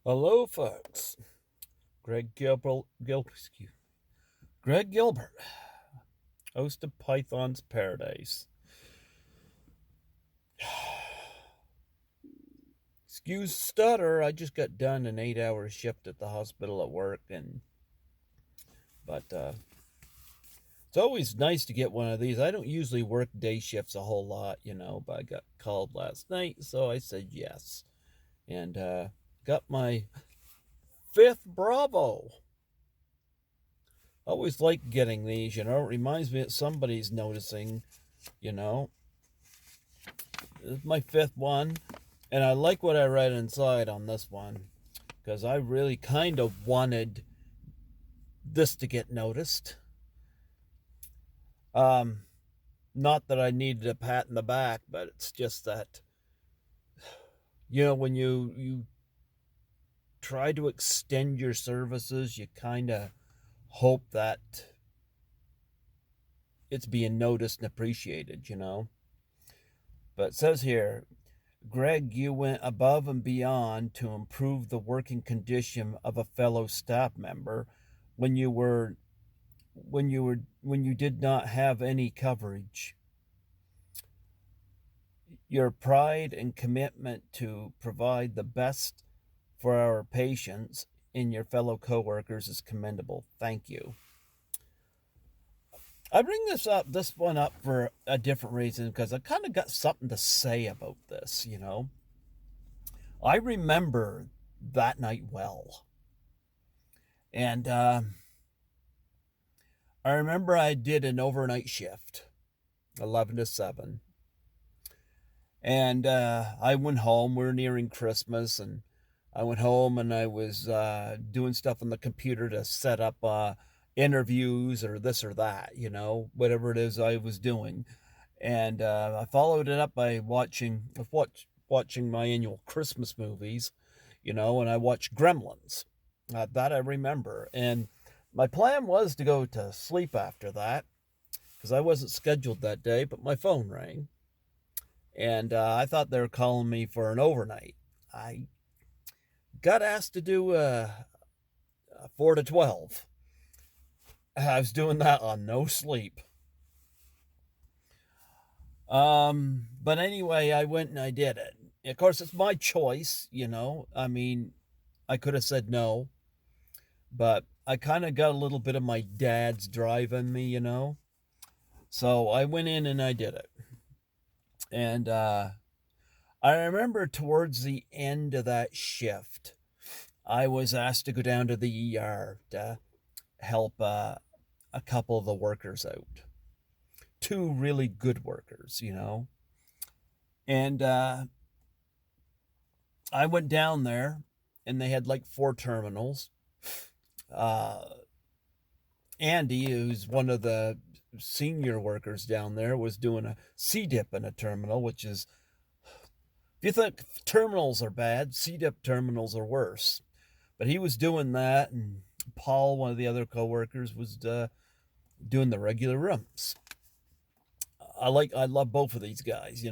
Hello, folks. Greg Gilbert, host of Python's Paradise. Excuse stutter. I just got done an 8-hour shift at the hospital at work, but it's always nice to get one of these. I don't usually work day shifts a whole lot, but I got called last night, so I said yes, and got my fifth Bravo. Always like getting these, It reminds me that somebody's noticing, you know. This is my fifth one, and I like what I read inside on this one because I really kind of wanted this to get noticed. Um, Not that I needed a pat in the back, but it's just that when you try to extend your services, you kind of hope that it's being noticed and appreciated. But it says here, Greg, you went above and beyond to improve the working condition of a fellow staff member when you did not have any coverage. Your pride and commitment to provide the best for our patients and your fellow coworkers is commendable. Thank you. I bring this one up for a different reason because I kind of got something to say about this. I remember that night well. And I remember I did an overnight shift, 11 to 7. And I went home. We are nearing Christmas, and I went home and I was doing stuff on the computer to set up interviews or this or that, whatever it is I was doing. And I followed it up by watching my annual Christmas movies, and I watched Gremlins. That I remember. And my plan was to go to sleep after that because I wasn't scheduled that day, but my phone rang. And I thought they were calling me for an overnight. I got asked to do a 4 to 12. I was doing that on no sleep. But anyway, I went and I did it. Of course, it's my choice. I mean, I could have said no, but I kind of got a little bit of my dad's drive in me. So I went in and I did it. And I remember towards the end of that shift, I was asked to go down to the ER to help a couple of the workers out. Two really good workers. And I went down there, and they had like 4 terminals. Uh, Andy, who's one of the senior workers down there, was doing a C-dip in a terminal, which is, if you think terminals are bad, C-dip terminals are worse. But he was doing that, and Paul, one of the other coworkers, was doing the regular rooms. I love both of these guys.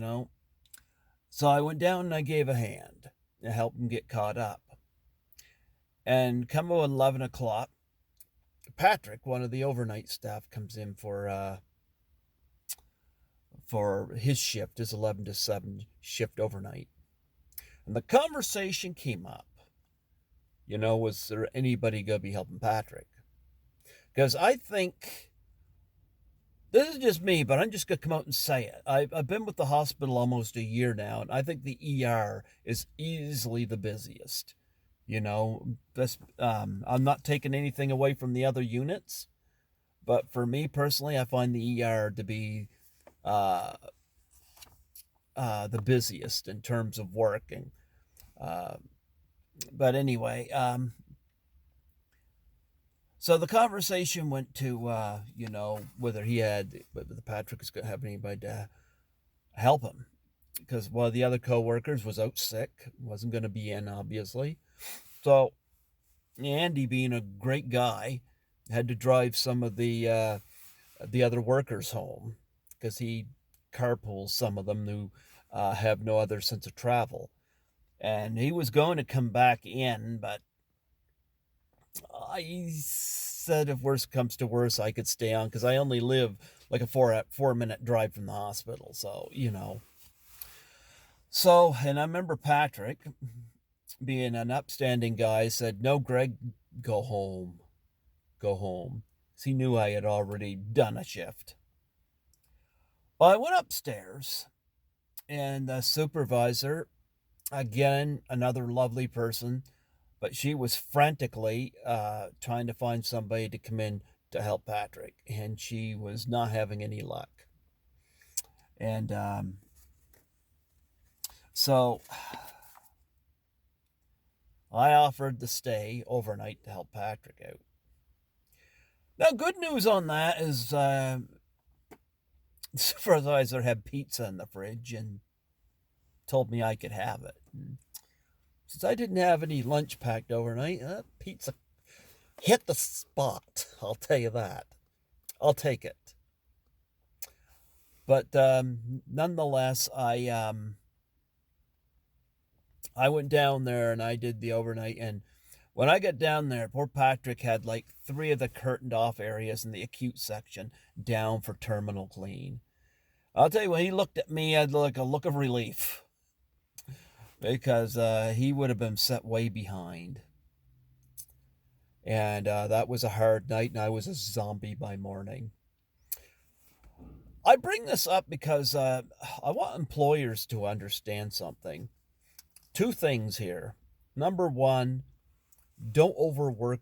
So I went down and I gave a hand to help them get caught up. And come about 11 o'clock, Patrick, one of the overnight staff, comes in for his shift, his 11 to 7 shift overnight. And the conversation came up, was there anybody going to be helping Patrick? Because I think, this is just me, but I'm just going to come out and say it. I've been with the hospital almost a year now, and I think the ER is easily the busiest. I'm not taking anything away from the other units, but for me personally, I find the ER to be uh, the busiest in terms of working. Uh, but anyway, so the conversation went to, whether Patrick is going to have anybody to help him. Because one of the other coworkers was out sick, wasn't going to be in, obviously. So Andy, being a great guy, had to drive some of the other workers home because he carpools some of them who have no other sense of travel. And he was going to come back in, but I said if worse comes to worse, I could stay on because I only live like a 4 minute drive from the hospital. So, So, and I remember Patrick, being an upstanding guy, said, "No, Greg, go home. Go home." 'Cause he knew I had already done a shift. Well, I went upstairs, and the supervisor, again, another lovely person, but she was frantically trying to find somebody to come in to help Patrick, and she was not having any luck. And so I offered to stay overnight to help Patrick out. Now, good news on that is the supervisor had pizza in the fridge and told me I could have it. And since I didn't have any lunch packed overnight, pizza hit the spot. I'll tell you that. I'll take it. But nonetheless, I went down there and I did the overnight. And when I got down there, poor Patrick had like 3 of the curtained off areas in the acute section down for terminal clean. I'll tell you, when he looked at me, I had like a look of relief because he would have been set way behind. And that was a hard night, and I was a zombie by morning. I bring this up because I want employers to understand something. 2 things here. Number one, don't overwork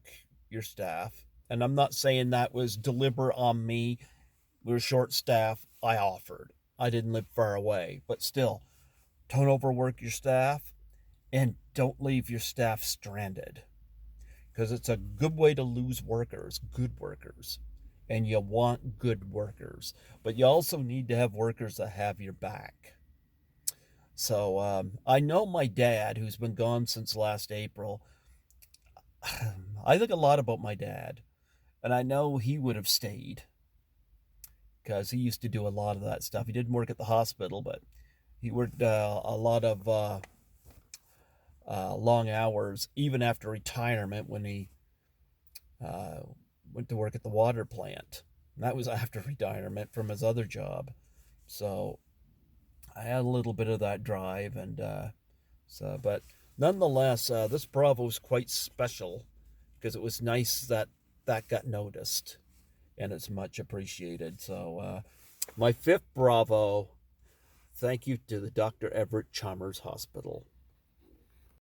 your staff. And I'm not saying that was deliberate on me. We were short staff. I offered. I didn't live far away. But still, don't overwork your staff and don't leave your staff stranded. Because it's a good way to lose workers, good workers. And you want good workers. But you also need to have workers that have your back. So I know my dad, who's been gone since last April. I think a lot about my dad. And I know he would have stayed. Because he used to do a lot of that stuff. He didn't work at the hospital, but he worked a lot of long hours, even after retirement when he went to work at the water plant. And that was after retirement from his other job. So I had a little bit of that drive, and but nonetheless, this Bravo is quite special because it was nice that that got noticed, and it's much appreciated. So my 5th Bravo, thank you to the Dr. Everett Chalmers Hospital.